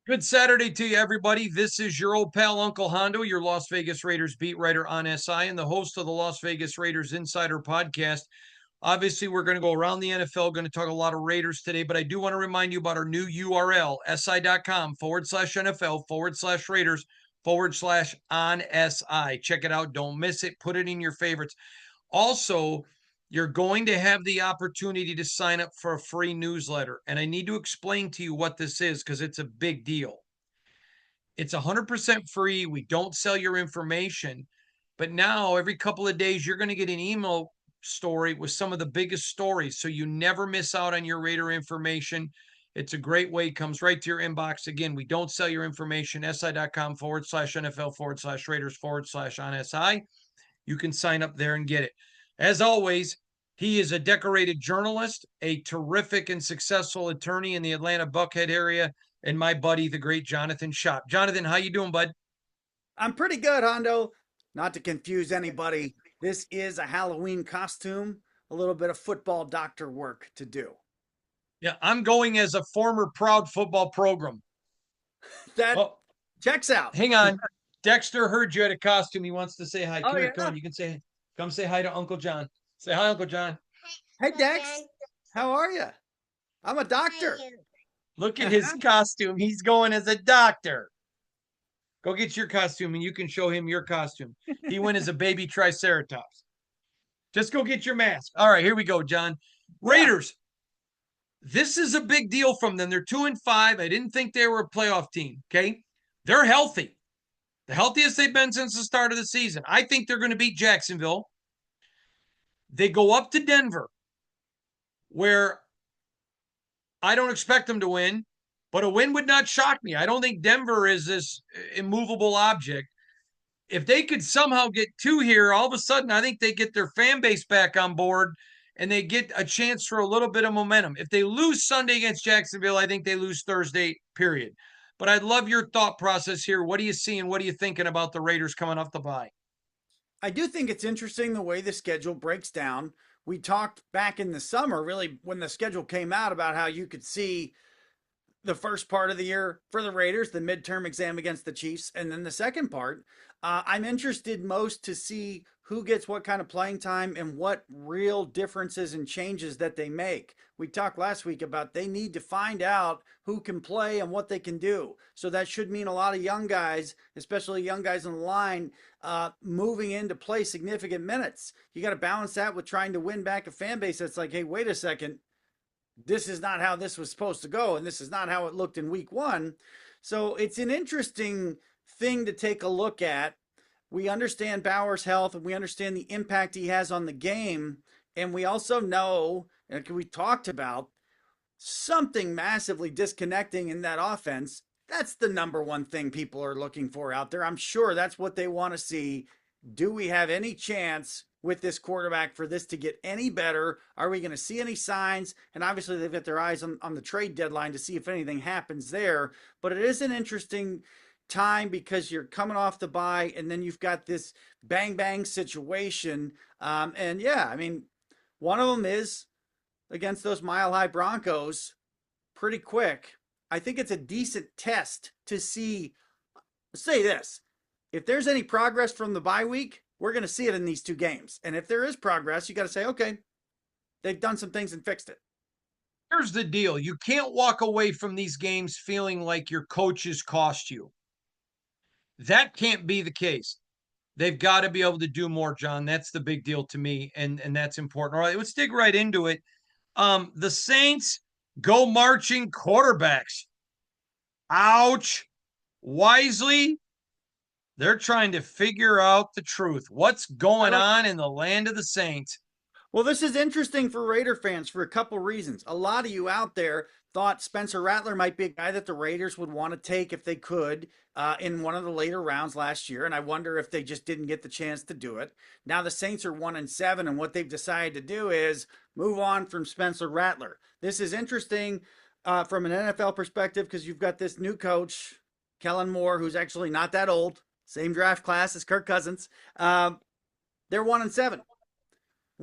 Good Saturday to you, everybody. This is your old pal, Uncle Hondo, your Las Vegas Raiders beat writer on SI and the host of the Las Vegas Raiders Insider Podcast. Obviously, we're going to go around the NFL, going to talk a lot of Raiders today, but I do want to remind you about our new URL, si.com/NFL/Raiders/on SI. Check it out. Don't miss it. Put it in your favorites. Also, you're going to have the opportunity to sign up for a free newsletter. And I need to explain to you what this is because it's a big deal. It's 100% free. We don't sell your information. But now, every couple of days, you're going to get an email story with some of the biggest stories. So you never miss out on your Raider information. It's a great way. It comes right to your inbox. Again, we don't sell your information. si.com/NFL/Raiders/on SI. You can sign up there and get it. As always, he is a decorated journalist, a terrific and successful attorney in the Atlanta Buckhead area, and my buddy, the great Jonathan Shop. Jonathan, how you doing, bud? I'm pretty good, Hondo. Not to confuse anybody, this is a Halloween costume, a little bit of football doctor work to do. Yeah, I'm going as a former proud football program. That Oh, checks out. hang on. Dexter heard you had a costume. He wants to say hi. Oh, Come here, yeah. come on. You can come say hi to Uncle John. Say hi, Uncle John. Hey, Dex, how are you? I'm a doctor. Look at his costume. He's going as a doctor. Go get your costume and you can show him your costume. He went as a baby triceratops. Just go get your mask. All right, here we go, John. Raiders. This is a big deal from them. They're 2-5. I didn't think they were a playoff team. Okay. They're healthy. The healthiest they've been since the start of the season. I think they're going to beat Jacksonville. They go up to Denver, where I don't expect them to win, but a win would not shock me. I don't think Denver is this immovable object. If they could somehow get two here, all of a sudden, I think they get their fan base back on board and they get a chance for a little bit of momentum. If they lose Sunday against Jacksonville, I think they lose Thursday, period. But I'd love your thought process here. What are you seeing? What are you thinking about the Raiders coming off the bye? I do think it's interesting the way the schedule breaks down. We talked back in the summer, really, when the schedule came out, about how you could see the first part of the year for the Raiders, the midterm exam against the Chiefs, and then the second part. I'm interested most to see who gets what kind of playing time and what real differences and changes that they make. We talked last week about they need to find out who can play and what they can do. So that should mean a lot of young guys, especially young guys on the line, moving in to play significant minutes. You got to balance that with trying to win back a fan base that's like, hey, wait a second, this is not how this was supposed to go, and this is not how it looked in week one. So it's an interesting thing to take a look at. We understand Bauer's health and we understand the impact he has on the game. And we also know, and we talked about, something massively disconnecting in that offense. That's the number one thing people are looking for out there. I'm sure that's what they want to see. Do we have any chance with this quarterback for this to get any better? Are we going to see any signs? And obviously, they've got their eyes on the trade deadline to see if anything happens there. But it is an interesting time because you're coming off the bye and then you've got this bang bang situation. And yeah, I mean, one of them is against those Mile High Broncos pretty quick. I think it's a decent test to see. Say this, if there's any progress from the bye week, we're going to see it in these two games. And if there is progress, you got to say, okay, they've done some things and fixed it. Here's the deal. You can't walk away from these games feeling like your coaches cost you. That can't be the case. They've got to be able to do more, John. That's the big deal to me, and that's important. All right, let's dig right into it. The Saints go marching quarterbacks. Ouch. Wisely, they're trying to figure out the truth. What's going on in the land of the Saints? Well, this is interesting for Raider fans for a couple reasons. A lot of you out there thought Spencer Rattler might be a guy that the Raiders would want to take if they could in one of the later rounds last year, and I wonder if they just didn't get the chance to do it. Now the Saints are 1-7, and what they've decided to do is move on from Spencer Rattler. This is interesting from an NFL perspective because you've got this new coach, Kellen Moore, who's actually not that old, same draft class as Kirk Cousins. They're 1-7.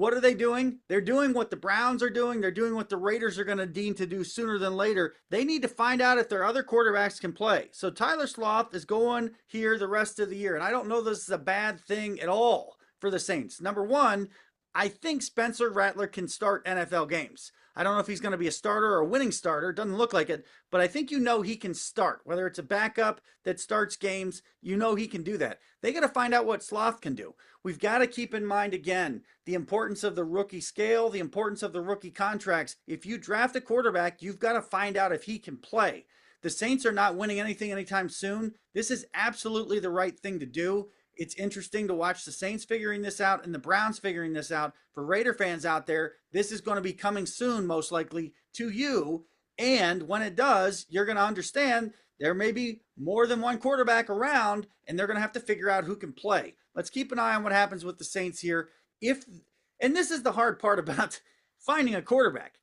what are they doing? They're doing what the Browns are doing. They're doing what the Raiders are going to deem to do sooner than later. They need to find out if their other quarterbacks can play. So Tyler Sloth is going here the rest of the year. And I don't know this is a bad thing at all for the Saints. Number one, I think Spencer Rattler can start NFL games. I don't know if he's going to be a starter or a winning starter. Doesn't look like it, but I think he can start. Whether it's a backup that starts games, he can do that. They got to find out what Sloth can do. We've got to keep in mind again the importance of the rookie scale, the importance of the rookie contracts. If you draft a quarterback, you've got to find out if he can play. The Saints are not winning anything anytime soon. This is absolutely the right thing to do. It's interesting to watch the Saints figuring this out and the Browns figuring this out. For Raider fans out there, this is going to be coming soon, most likely, to you. And when it does, you're going to understand there may be more than one quarterback around, and they're going to have to figure out who can play. Let's keep an eye on what happens with the Saints here. And this is the hard part about finding a quarterback.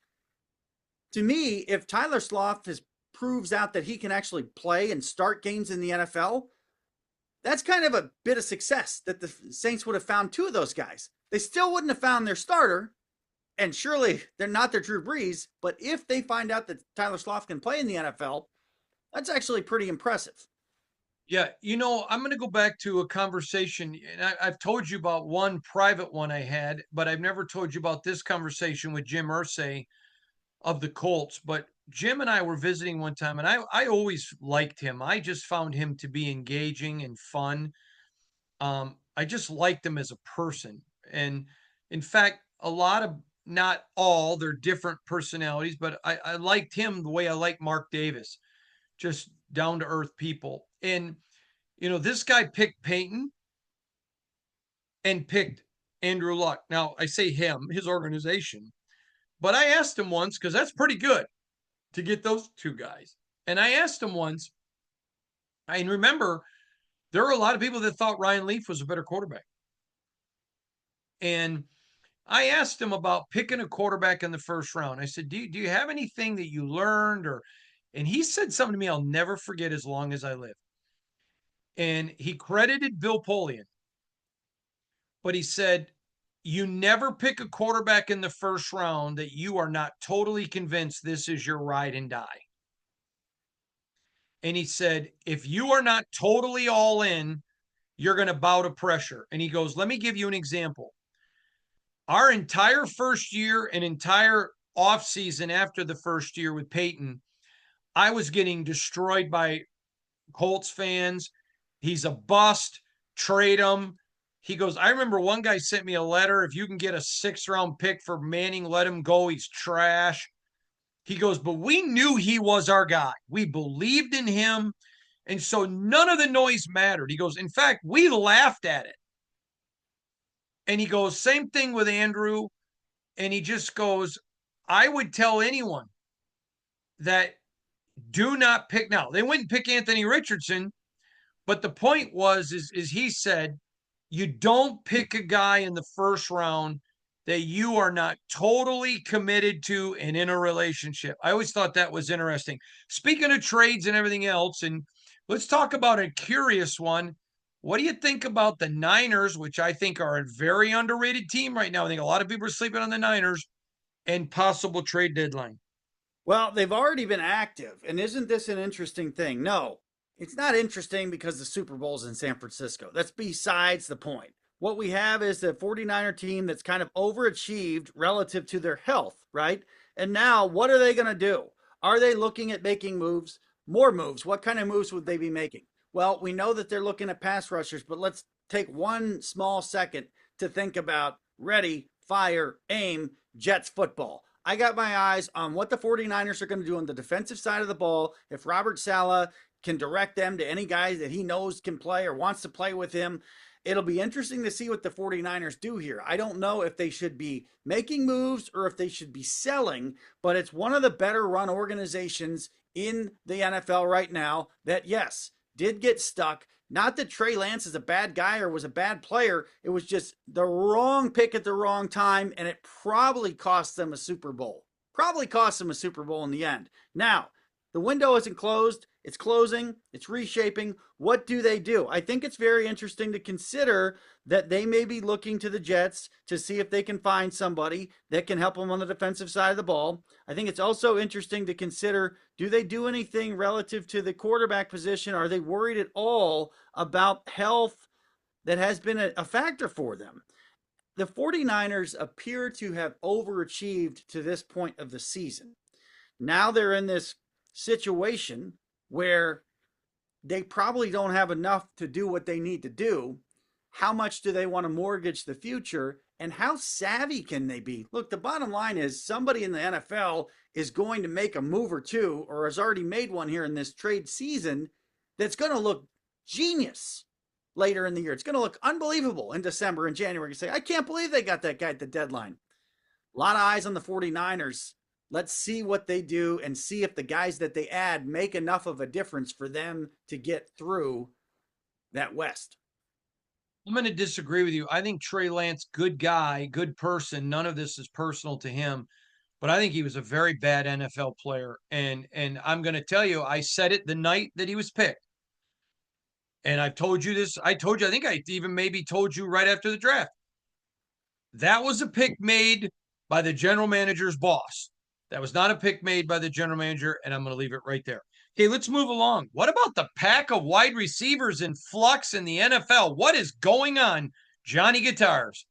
To me, if Tyler Sloth proves out that he can actually play and start games in the NFL, that's kind of a bit of success that the Saints would have found two of those guys. They still wouldn't have found their starter, and surely they're not their Drew Brees, but if they find out that Tyler Sloth can play in the NFL, that's actually pretty impressive. Yeah, I'm going to go back to a conversation, and I've told you about one private one I had, but I've never told you about this conversation with Jim Irsay of the Colts. But Jim and I were visiting one time, and I always liked him. I just found him to be engaging and fun. I just liked him as a person. And in fact, not all, they're different personalities, but I liked him the way I like Mark Davis, just down to earth people. And, this guy picked Peyton and picked Andrew Luck. Now, I say him, his organization, but I asked him once, because that's pretty good to get those two guys. And I asked him once, and remember, there are a lot of people that thought Ryan Leaf was a better quarterback. And I asked him about picking a quarterback in the first round. I said, do you have anything that you learned? And he said something to me I'll never forget as long as I live. And he credited Bill Polian. But he said, you never pick a quarterback in the first round that you are not totally convinced this is your ride and die. And he said, if you are not totally all in, you're going to bow to pressure. And he goes, let me give you an example. Our entire first year and entire offseason after the first year with Peyton, I was getting destroyed by Colts fans. He's a bust. Trade him. He goes, I remember one guy sent me a letter. If you can get a 6th-round pick for Manning, let him go. He's trash. He goes, but we knew he was our guy. We believed in him. And so none of the noise mattered. He goes, in fact, we laughed at it. And he goes, same thing with Andrew. And he just goes, I would tell anyone that do not pick. Now, they wouldn't pick Anthony Richardson. But the point was, is he said, you don't pick a guy in the first round that you are not totally committed to and in a relationship. I always thought that was interesting. Speaking of trades and everything else, and let's talk about a curious one. What do you think about the Niners, which I think are a very underrated team right now? I think a lot of people are sleeping on the Niners, and possible trade deadline. Well, they've already been active. And isn't this an interesting thing? No, it's not interesting because the Super Bowl's in San Francisco. That's besides the point. What we have is a 49er team that's kind of overachieved relative to their health, right? And now what are they going to do? Are they looking at making moves? More moves. What kind of moves would they be making? Well, we know that they're looking at pass rushers, but let's take one small second to think about ready, fire, aim, Jets football. I got my eyes on what the 49ers are going to do on the defensive side of the ball. If Robert Saleh can direct them to any guys that he knows can play or wants to play with him, it'll be interesting to see what the 49ers do here. I don't know if they should be making moves or if they should be selling, but it's one of the better run organizations in the NFL right now that, yes, did get stuck. Not that Trey Lance is a bad guy or was a bad player. It was just the wrong pick at the wrong time, and it probably cost them a Super Bowl. Probably cost them a Super Bowl in the end. Now, the window isn't closed. It's closing, it's reshaping. What do they do? I think it's very interesting to consider that they may be looking to the Jets to see if they can find somebody that can help them on the defensive side of the ball. I think it's also interesting to consider, do they do anything relative to the quarterback position? Are they worried at all about health that has been a factor for them? The 49ers appear to have overachieved to this point of the season. Now they're in this situation where they probably don't have enough to do what they need to do. How much do they want to mortgage the future? And how savvy can they be? Look, the bottom line is somebody in the NFL is going to make a move or two, or has already made one here in this trade season, that's going to look genius later in the year. It's going to look unbelievable in December and January. You say, I can't believe they got that guy at the deadline. A lot of eyes on the 49ers. Let's see what they do and see if the guys that they add make enough of a difference for them to get through that West. I'm going to disagree with you. I think Trey Lance, good guy, good person. None of this is personal to him, but I think he was a very bad NFL player. And I'm going to tell you, I said it the night that he was picked. And I've told you this. I think I even maybe told you right after the draft. That was a pick made by the general manager's boss. That was not a pick made by the general manager, and I'm going to leave it right there. Okay, let's move along. What about the pack of wide receivers in flux in the NFL? What is going on, Johnny Guitars?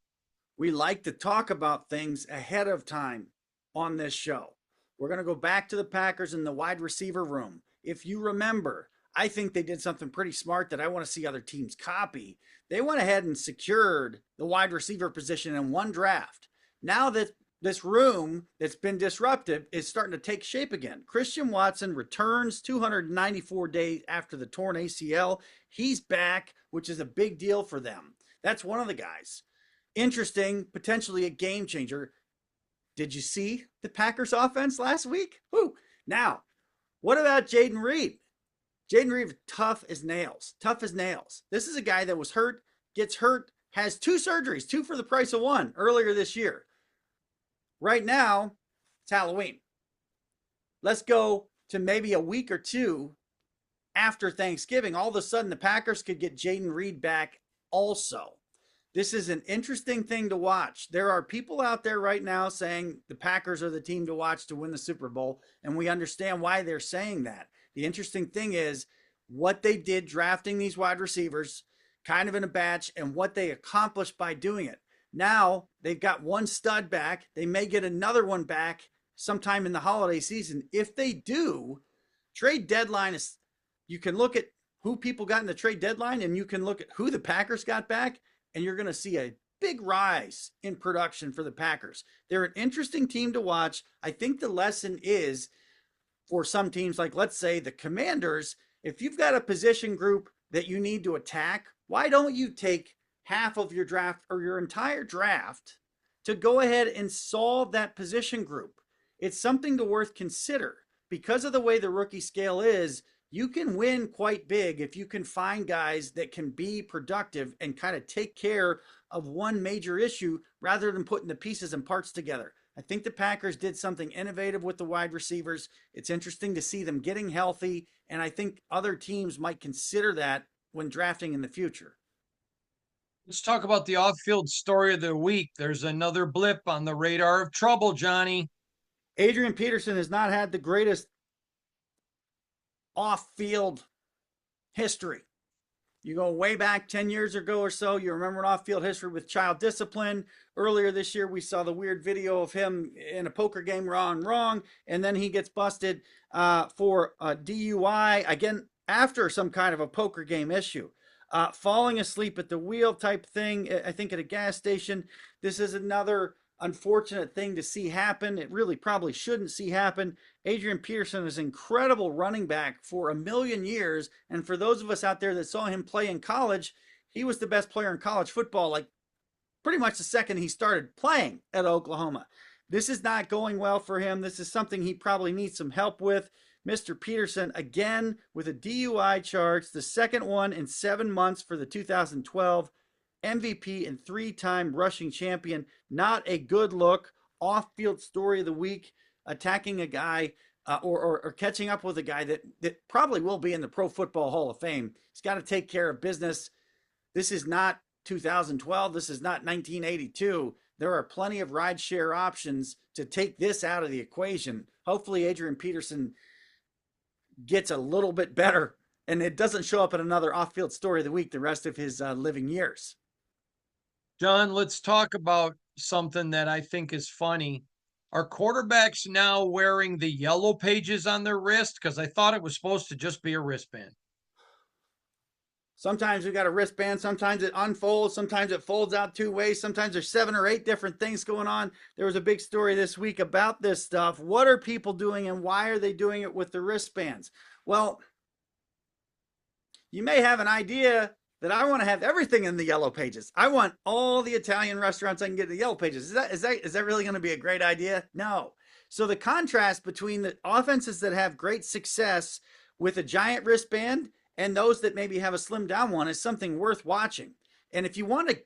We like to talk about things ahead of time on this show. We're going to go back to the Packers in the wide receiver room. If you remember, I think they did something pretty smart that I want to see other teams copy. They went ahead and secured the wide receiver position in one draft. Now that this room that's been disruptive is starting to take shape again. Christian Watson returns 294 days after the torn ACL. He's back, which is a big deal for them. That's one of the guys. Interesting, potentially a game changer. Did you see the Packers offense last week? Woo! Now, what about Jaden Reed? Jaden Reed, tough as nails. Tough as nails. This is a guy that was hurt, gets hurt, has 2 surgeries, 2 for the price of 1 earlier this year. Right now, it's Halloween. Let's go to maybe a week or 2 after Thanksgiving. All of a sudden, the Packers could get Jaden Reed back also. This is an interesting thing to watch. There are people out there right now saying the Packers are the team to watch to win the Super Bowl, and we understand why they're saying that. The interesting thing is what they did drafting these wide receivers, kind of in a batch, and what they accomplished by doing it. Now they've got one stud back. They may get another one back sometime in the holiday season. If they do, trade deadline is, you can look at who people got in the trade deadline and you can look at who the Packers got back, and you're going to see a big rise in production for the Packers. They're an interesting team to watch. I think the lesson is for some teams, like let's say the Commanders, if you've got a position group that you need to attack, why don't you take half of your draft or your entire draft to go ahead and solve that position group? It's something to worth consider. Because of the way the rookie scale is, you can win quite big if you can find guys that can be productive and kind of take care of one major issue rather than putting the pieces and parts together. I think the Packers did something innovative with the wide receivers. It's interesting to see them getting healthy, and I think other teams might consider that when drafting in the future. Let's talk about the off-field story of the week. There's another blip on the radar of trouble, Johnny. Adrian Peterson has not had the greatest off-field history. You go way back 10 years ago or so, you remember an off-field history with child discipline. Earlier this year, we saw the weird video of him in a poker game wrong, and then he gets busted for a DUI, again, after some kind of a poker game issue. Falling asleep at the wheel type thing, I think at a gas station. This is another unfortunate thing to see happen. It really probably shouldn't see happen. Adrian Peterson is an incredible running back for a million years. And for those of us out there that saw him play in college, he was the best player in college football, like pretty much the second he started playing at Oklahoma. This is not going well for him. This is something he probably needs some help with. Mr. Peterson, again, with a DUI charge, the second one in 7 months for the 2012 MVP and 3-time rushing champion. Not a good look. Off-field story of the week, attacking a guy or catching up with a guy that probably will be in the Pro Football Hall of Fame. He's got to take care of business. This is not 2012. This is not 1982. There are plenty of rideshare options to take this out of the equation. Hopefully, Adrian Peterson gets a little bit better and it doesn't show up in another off-field story of the week the rest of his living years. John, let's talk about something that I think is funny. Are quarterbacks now wearing the yellow pages on their wrist? Because I thought it was supposed to just be a wristband. Sometimes we got a wristband, sometimes it unfolds, sometimes it folds out two ways, sometimes there's 7 or 8 different things going on. There was a big story this week about this stuff. What are people doing and why are they doing it with the wristbands? Well, you may have an idea that I want to have everything in the yellow pages. I want all the Italian restaurants I can get in the yellow pages. Is that really going to be a great idea? No. So the contrast between the offenses that have great success with a giant wristband and those that maybe have a slimmed down one is something worth watching. And if you want to,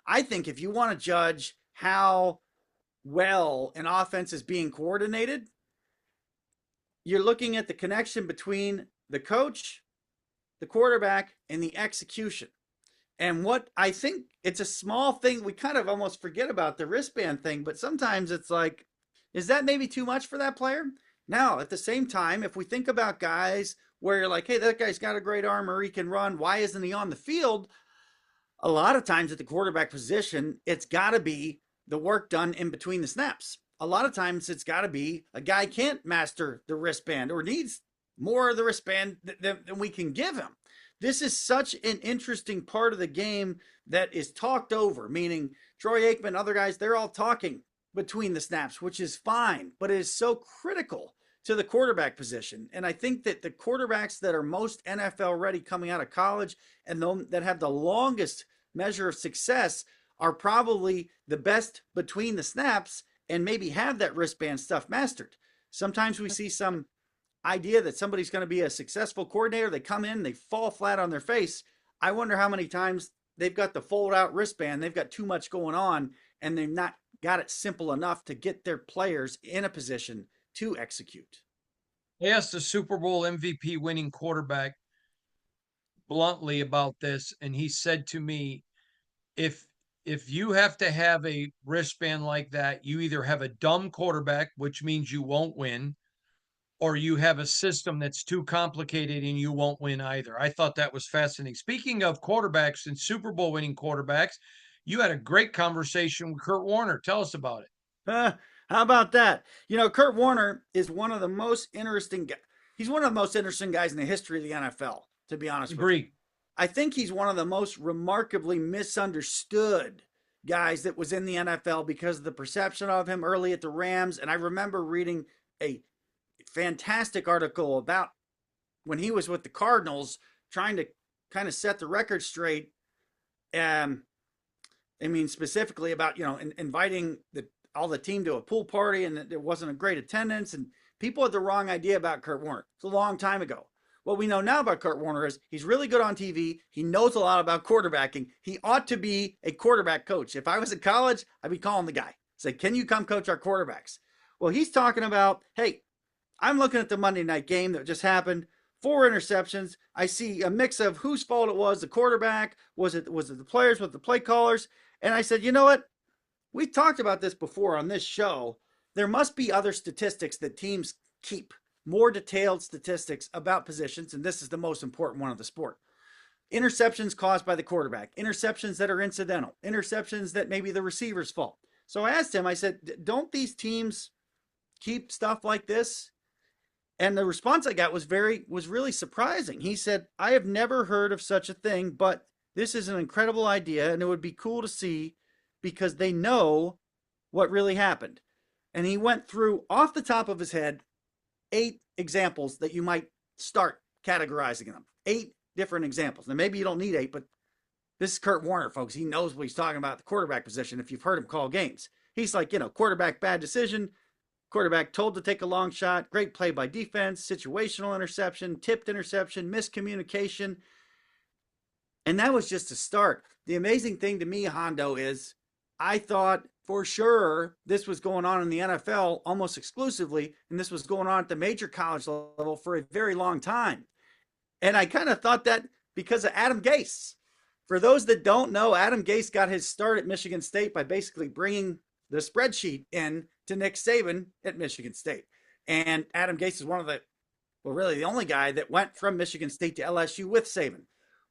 I think if you want to judge how well an offense is being coordinated, you're looking at the connection between the coach, the quarterback, and the execution. And what I think, it's a small thing. We kind of almost forget about the wristband thing, but sometimes it's like, is that maybe too much for that player? Now, at the same time, if we think about guys where you're like, hey, that guy's got a great arm or he can run, why isn't he on the field? A lot of times at the quarterback position, it's got to be the work done in between the snaps. A lot of times it's got to be a guy can't master the wristband or needs more of the wristband than we can give him. This is such an interesting part of the game that is talked over, meaning Troy Aikman, other guys, they're all talking between the snaps, which is fine, but it is so critical to the quarterback position. And I think that the quarterbacks that are most NFL ready coming out of college and that have the longest measure of success are probably the best between the snaps and maybe have that wristband stuff mastered. Sometimes we see some idea that somebody's going to be a successful coordinator. They come in, they fall flat on their face. I wonder how many times they've got the fold out wristband. They've got too much going on and they've not got it simple enough to get their players in a position to execute. I asked the Super Bowl MVP winning quarterback bluntly about this, and he said to me, if you have to have a wristband like that, you either have a dumb quarterback, which means you won't win, or you have a system that's too complicated and you won't win either. I thought that was fascinating. Speaking of quarterbacks and Super Bowl winning quarterbacks, you had a great conversation with Kurt Warner. Tell us about it. How about that? You know, Kurt Warner is one of the most interesting. He's one of the most interesting guys in the history of the NFL, to be honest with you. I think he's one of the most remarkably misunderstood guys that was in the NFL because of the perception of him early at the Rams. And I remember reading a fantastic article about when he was with the Cardinals, trying to kind of set the record straight. I mean, specifically about, inviting all the team to a pool party and there wasn't a great attendance and people had the wrong idea about Kurt Warner. It's a long time ago. What we know now about Kurt Warner is he's really good on TV. He knows a lot about quarterbacking. He ought to be a quarterback coach. If I was in college, I'd be calling the guy. Say, can you come coach our quarterbacks? Well, he's talking about, hey, I'm looking at the Monday night game that just happened. 4 interceptions. I see a mix of whose fault it was, the quarterback, was it the players, with the play callers? And I said, you know what? We talked about this before on this show. There must be other statistics that teams keep, more detailed statistics about positions, and this is the most important one of the sport. Interceptions caused by the quarterback, interceptions that are incidental, interceptions that may be the receiver's fault. So I asked him, I said, don't these teams keep stuff like this? And the response I got was really surprising. He said, I have never heard of such a thing, but this is an incredible idea and it would be cool to see because they know what really happened. And he went through off the top of his head 8 examples that you might start categorizing them. 8 different examples. Now, maybe you don't need 8, but this is Kurt Warner, folks. He knows what he's talking about, the quarterback position, if you've heard him call games. He's like, quarterback bad decision, quarterback told to take a long shot, great play by defense, situational interception, tipped interception, miscommunication. And that was just a start. The amazing thing to me, Hondo, is I thought for sure this was going on in the NFL almost exclusively, and this was going on at the major college level for a very long time. And I kind of thought that because of Adam Gase. For those that don't know, Adam Gase got his start at Michigan State by basically bringing the spreadsheet in to Nick Saban at Michigan State. And Adam Gase is one of the, well, really the only guy that went from Michigan State to LSU with Saban.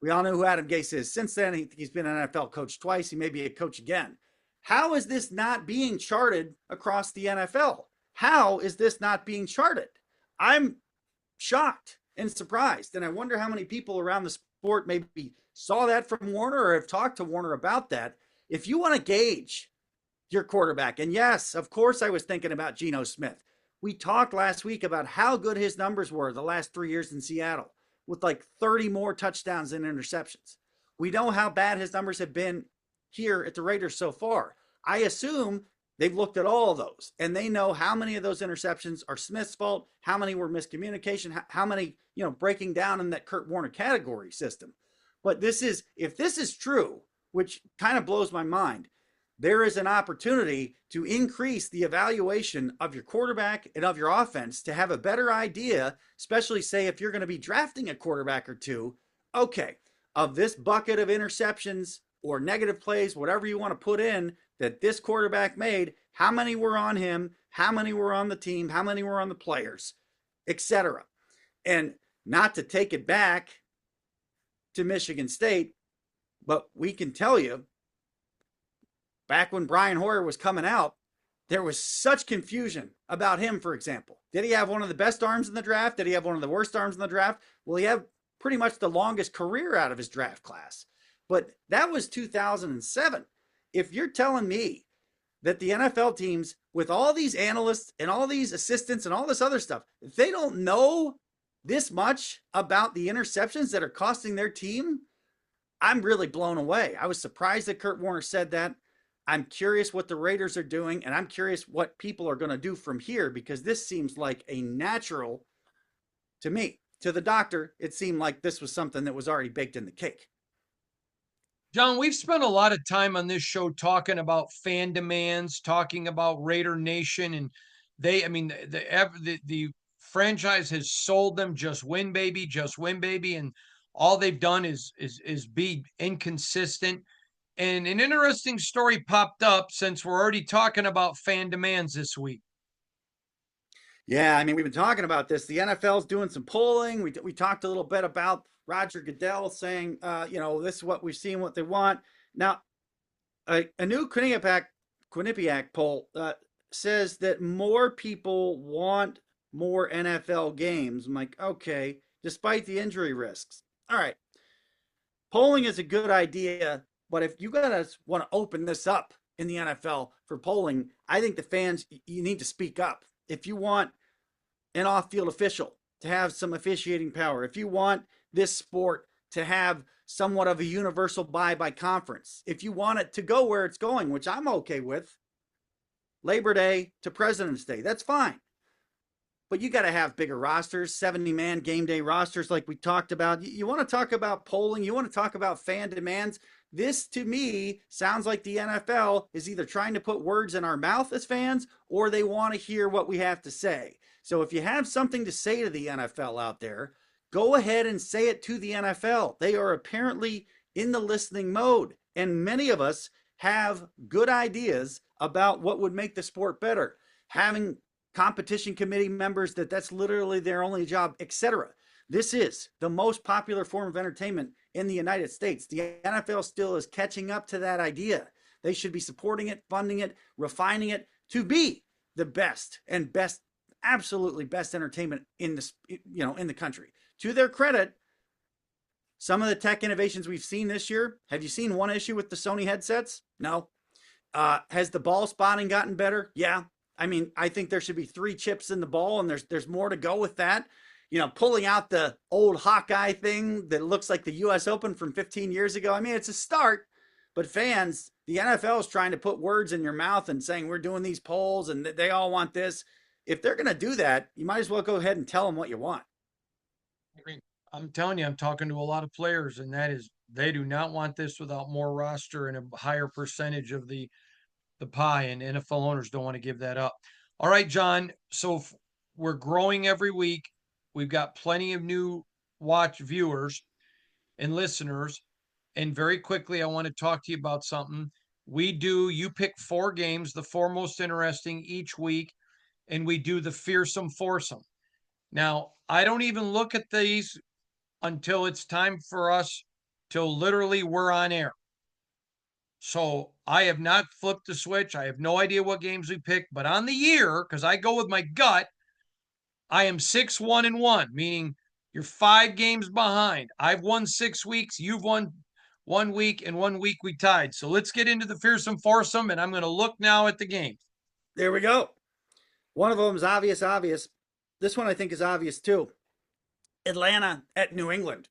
We all know who Adam Gase is. Since then, he's been an NFL coach twice. He may be a coach again. How is this not being charted across the NFL? How is this not being charted? I'm shocked and surprised. And I wonder how many people around the sport maybe saw that from Warner or have talked to Warner about that. If you want to gauge your quarterback, and yes, of course, I was thinking about Geno Smith. We talked last week about how good his numbers were the last 3 years in Seattle with like 30 more touchdowns than interceptions. We know how bad his numbers have been here at the Raiders so far. I assume they've looked at all of those and they know how many of those interceptions are Smith's fault, how many were miscommunication, how many, breaking down in that Kurt Warner category system. But if this is true, which kind of blows my mind, there is an opportunity to increase the evaluation of your quarterback and of your offense to have a better idea, especially say if you're going to be drafting a quarterback or two, okay, of this bucket of interceptions or negative plays, whatever you want to put in that this quarterback made, how many were on him, how many were on the team, how many were on the players, etc. And not to take it back to Michigan State, but we can tell you, back when Brian Hoyer was coming out, there was such confusion about him, for example. Did he have one of the best arms in the draft? Did he have one of the worst arms in the draft? Well, he had pretty much the longest career out of his draft class. But that was 2007. If you're telling me that the NFL teams, with all these analysts and all these assistants and all this other stuff, if they don't know this much about the interceptions that are costing their team, I'm really blown away. I was surprised that Kurt Warner said that. I'm curious what the Raiders are doing, and I'm curious what people are going to do from here, because this seems like a natural to me. To the doctor, it seemed like this was something that was already baked in the cake. John, we've spent a lot of time on this show talking about fan demands, talking about Raider Nation, and the franchise has sold them just win, baby, and all they've done is be inconsistent. And an interesting story popped up since we're already talking about fan demands this week. Yeah, we've been talking about this. The NFL's doing some polling. We talked a little bit about Roger Goodell saying, this is what we've seen, what they want. Now, a new Quinnipiac poll says that more people want more NFL games. I'm like, okay, despite the injury risks. All right, polling is a good idea. But if you guys want to open this up in the NFL for polling, I think the fans, you need to speak up. If you want an off-field official to have some officiating power, if you want this sport to have somewhat of a universal bye by conference, if you want it to go where it's going, which I'm okay with, Labor Day to President's Day, that's fine. But you got to have bigger rosters, 70-man game day rosters like we talked about. You want to talk about polling, you want to talk about fan demands. This, to me, sounds like the NFL is either trying to put words in our mouth as fans or they want to hear what we have to say. So if you have something to say to the NFL out there, go ahead and say it to the NFL. They are apparently in the listening mode. And many of us have good ideas about what would make the sport better. Having competition committee members that's literally their only job, etc. This is the most popular form of entertainment in the United States. The NFL still is catching up to that idea. They should be supporting it, funding it, refining it to be the best, absolutely best entertainment in the country. To their credit, some of the tech innovations we've seen this year. Have you seen one issue with the Sony headsets? No. Has the ball spotting gotten better? Yeah. I think there should be 3 chips in the ball, and there's more to go with that. Pulling out the old Hawkeye thing that looks like the U.S. Open from 15 years ago. It's a start, but fans, the NFL is trying to put words in your mouth and saying we're doing these polls and they all want this. If they're going to do that, you might as well go ahead and tell them what you want. I'm telling you, I'm talking to a lot of players, and that is they do not want this without more roster and a higher percentage of the the pie, and NFL owners don't want to give that up. All right, John. So we're growing every week. We've got plenty of new watch viewers and listeners. And very quickly, I want to talk to you about something. You pick 4 games, the 4 most interesting each week, and we do the Fearsome Foursome. Now, I don't even look at these until it's time for us, till literally we're on air. So I have not flipped the switch. I have no idea what games we pick, but on the year, because I go with my gut, I am 6-1-1, meaning you're 5 games behind. I've won 6 weeks. You've won 1 week, and 1 week we tied. So let's get into the Fearsome Foursome, and I'm going to look now at the games. There we go. One of them is obvious. This one I think is obvious too. Atlanta at New England.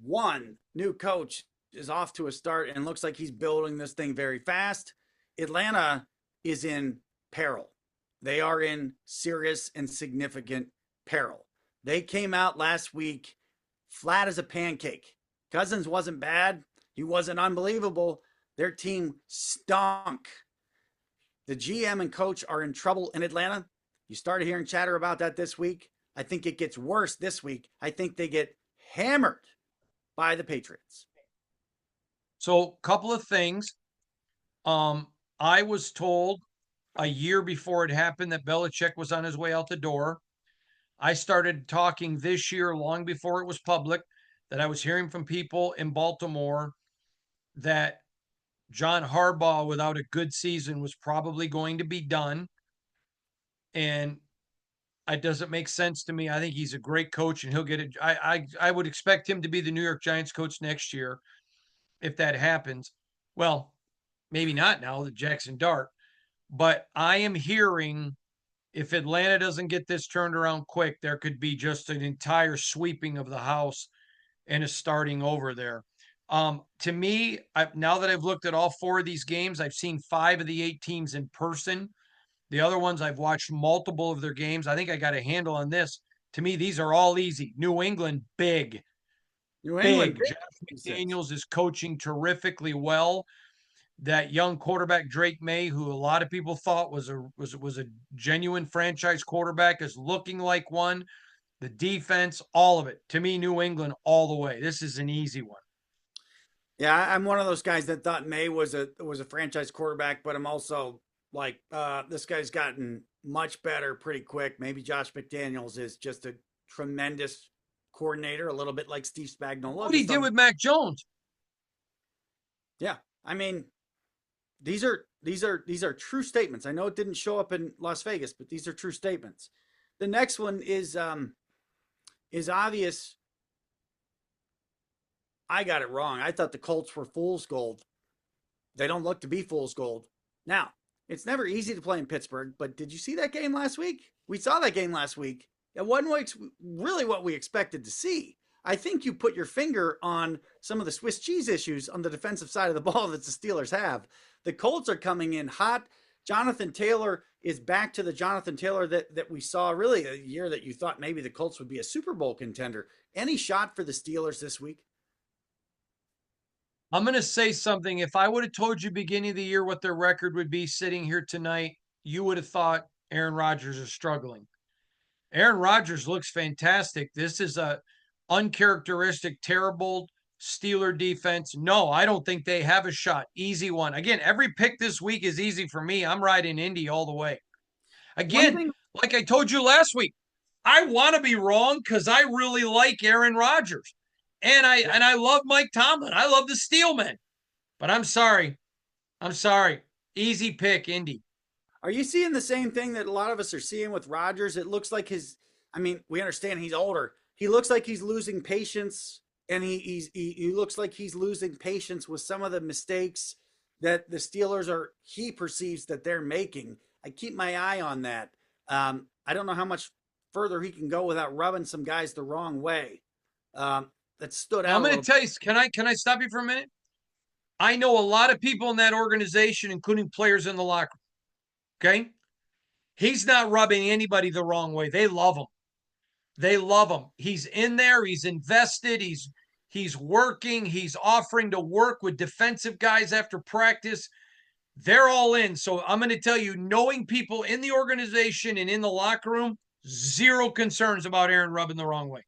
One new coach is off to a start and looks like he's building this thing very fast. Atlanta is in peril. They are in serious and significant peril. They came out last week flat as a pancake. Cousins wasn't bad. He wasn't unbelievable. Their team stunk. The GM and coach are in trouble in Atlanta. You started hearing chatter about that this week. I think it gets worse this week. I think they get hammered by the Patriots. So, couple of things. I was told a year before it happened that Belichick was on his way out the door. I started talking this year, long before it was public, that I was hearing from people in Baltimore that John Harbaugh, without a good season, was probably going to be done. And it doesn't make sense to me. I think he's a great coach, and he'll get it. I would expect him to be the New York Giants coach next year if that happens. Well, maybe not now, the Jackson Dart. But I am hearing if Atlanta doesn't get this turned around quick, there could be just an entire sweeping of the house and a starting over there. To me, now that I've looked at all 4 of these games, I've seen 5 of the 8 teams in person. The other ones, I've watched multiple of their games. I think I got a handle on this. To me, these are all easy. New England, big. New England, Big. Josh McDaniels is coaching terrifically well. That young quarterback Drake May, who a lot of people thought was a genuine franchise quarterback, is looking like one. The defense, all of it. To me, New England all the way. This is an easy one. Yeah, I'm one of those guys that thought May was a franchise quarterback, but I'm also like, this guy's gotten much better pretty quick. Maybe Josh McDaniels is just a tremendous coordinator, a little bit like Steve Spagnuolo. What he did with Mac Jones. Yeah, I mean, these are true statements. I know it didn't show up in Las Vegas, but these are true statements. The next one is obvious. I got it wrong. I thought the Colts were fool's gold. They don't look to be fool's gold. Now, it's never easy to play in Pittsburgh, but did you see that game last week? We saw that game last week. It wasn't really what we expected to see. I think you put your finger on some of the Swiss cheese issues on the defensive side of the ball that the Steelers have. The Colts are coming in hot. Jonathan Taylor is back to the Jonathan Taylor that we saw really a year that you thought maybe the Colts would be a Super Bowl contender. Any shot for the Steelers this week? I'm going to say something. If I would have told you beginning of the year what their record would be sitting here tonight, you would have thought Aaron Rodgers is struggling. Aaron Rodgers looks fantastic. This is a uncharacteristic, terrible Steeler defense. No, I don't think they have a shot. Easy one. Again, every pick this week is easy for me. I'm riding Indy all the way. Again, like I told you last week, I want to be wrong because I really like Aaron Rodgers. And I love Mike Tomlin. I love the Steelmen. But I'm sorry. Easy pick, Indy. Are you seeing the same thing that a lot of us are seeing with Rodgers? It looks like we understand he's older. He looks like he's losing patience, and he looks like he's losing patience with some of the mistakes that the Steelers he perceives that they're making. I keep my eye on that. I don't know how much further he can go without rubbing some guys the wrong way. That stood out. I'm going to tell you, can I stop you for a minute? I know a lot of people in that organization, including players in the locker room. Okay? He's not rubbing anybody the wrong way. They love him. He's in there. He's invested. He's working. He's offering to work with defensive guys after practice. They're all in. So I'm going to tell you, knowing people in the organization and in the locker room, zero concerns about Aaron rubbing the wrong way.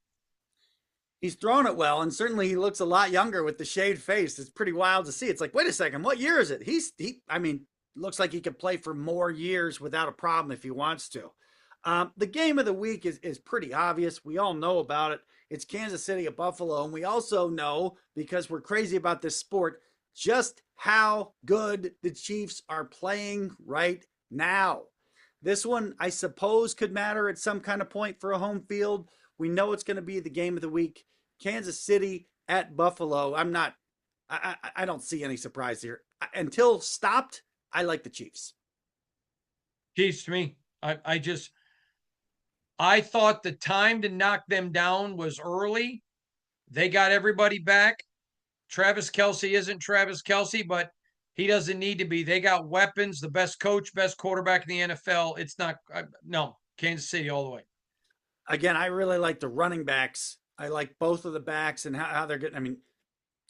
He's thrown it well, and certainly he looks a lot younger with the shaved face. It's pretty wild to see. It's like, wait a second, what year is it? I mean, looks like he could play for more years without a problem if he wants to. The game of the week is pretty obvious. We all know about it. It's Kansas City at Buffalo, and we also know, because we're crazy about this sport, just how good the Chiefs are playing right now. This one, I suppose, could matter at some kind of point for a home field. We know it's going to be the game of the week. Kansas City at Buffalo. I don't see any surprise here. Until stopped, I like the Chiefs. Chiefs to me. I thought the time to knock them down was early. They got everybody back. Travis Kelce isn't Travis Kelce, but he doesn't need to be. They got weapons, the best coach, best quarterback in the NFL. It's not, no, Kansas City all the way. Again, I really like the running backs. I like both of the backs and how they're getting. I mean,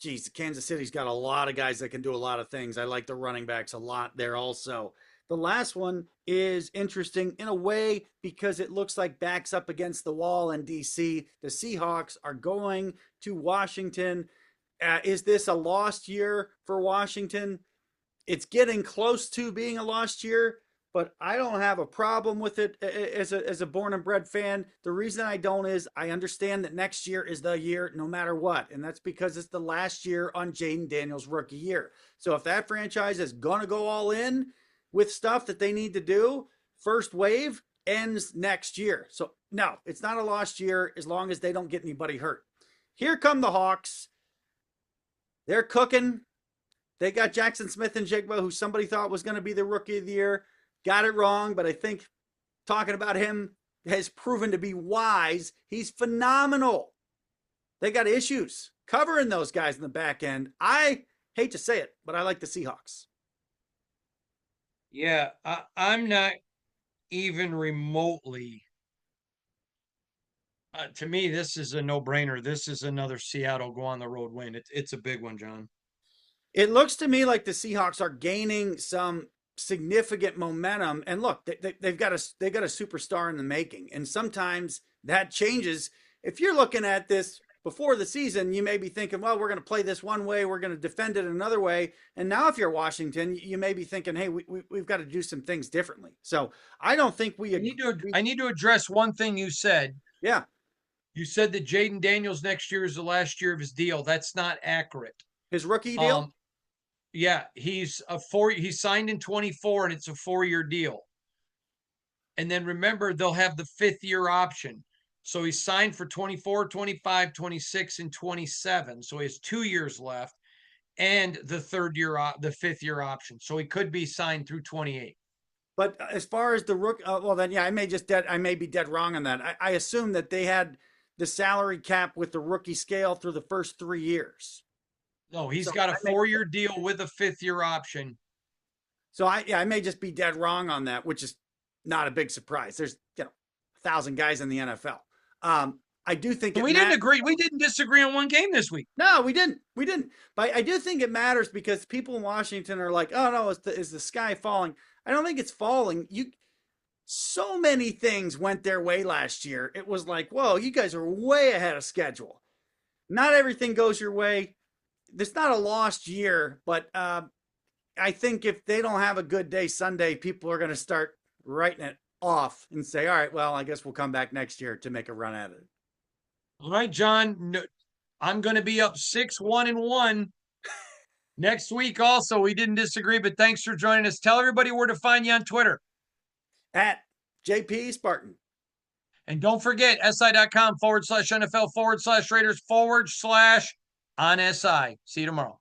geez, Kansas City's got a lot of guys that can do a lot of things. I like the running backs a lot there also. The last one is interesting in a way because it looks like backs up against the wall in DC. The Seahawks are going to Washington. Is this a lost year for Washington? It's getting close to being a lost year, but I don't have a problem with it as a born and bred fan. The reason I don't is I understand that next year is the year no matter what, and that's because it's the last year on Jaden Daniels' rookie year. So if that franchise is going to go all in with stuff that they need to do, first wave ends next year. So no, it's not a lost year as long as they don't get anybody hurt. Here come the Hawks. They're cooking. They got Jackson Smith-Njigba, who somebody thought was going to be the rookie of the year. Got it wrong, but I think talking about him has proven to be wise. He's phenomenal. They got issues covering those guys in the back end. I hate to say it, but I like the Seahawks. Yeah, I'm not even remotely. To me, this is a no-brainer. This is another Seattle go on the road win. It's a big one, John. It looks to me like the Seahawks are gaining some significant momentum. And look, they've got a superstar in the making. And sometimes that changes. If you're looking at this before the season, you may be thinking, well, we're going to play this one way, we're going to defend it another way. And now if you're Washington, you may be thinking, hey, we've got to do some things differently. So I don't think I need to address one thing you said. Yeah. You said that Jaden Daniels next year is the last year of his deal. That's not accurate. His rookie deal? Yeah, he signed in 24 and it's a 4-year deal. And then remember, they'll have the 5th-year option. So he signed for 24, 25, 26, and 27. So he has 2 years left and the 5th-year option. So he could be signed through 28. But as far as the rook, well, then, yeah, I may be dead wrong on that. I assume that they had the salary cap with the rookie scale through the first 3 years. No, he's got a 4-year deal with a 5th-year option. So I may just be dead wrong on that, which is not a big surprise. There's 1,000 guys in the NFL. I do think we didn't agree. We didn't disagree on one game this week. No, we didn't. But I do think it matters because people in Washington are like, oh no, is the sky falling? I don't think it's falling. So many things went their way last year. It was like, whoa, you guys are way ahead of schedule. Not everything goes your way. It's not a lost year, but I think if they don't have a good day Sunday, people are going to start writing it off and say, all right, well, I guess we'll come back next year to make a run at it. All right, John, no, I'm going to be up 6-1-1 next week also. We didn't disagree, but thanks for joining us. Tell everybody where to find you on Twitter. At JP Spartan. And don't forget, si.com/NFL/Raiders/ on SI. See you tomorrow.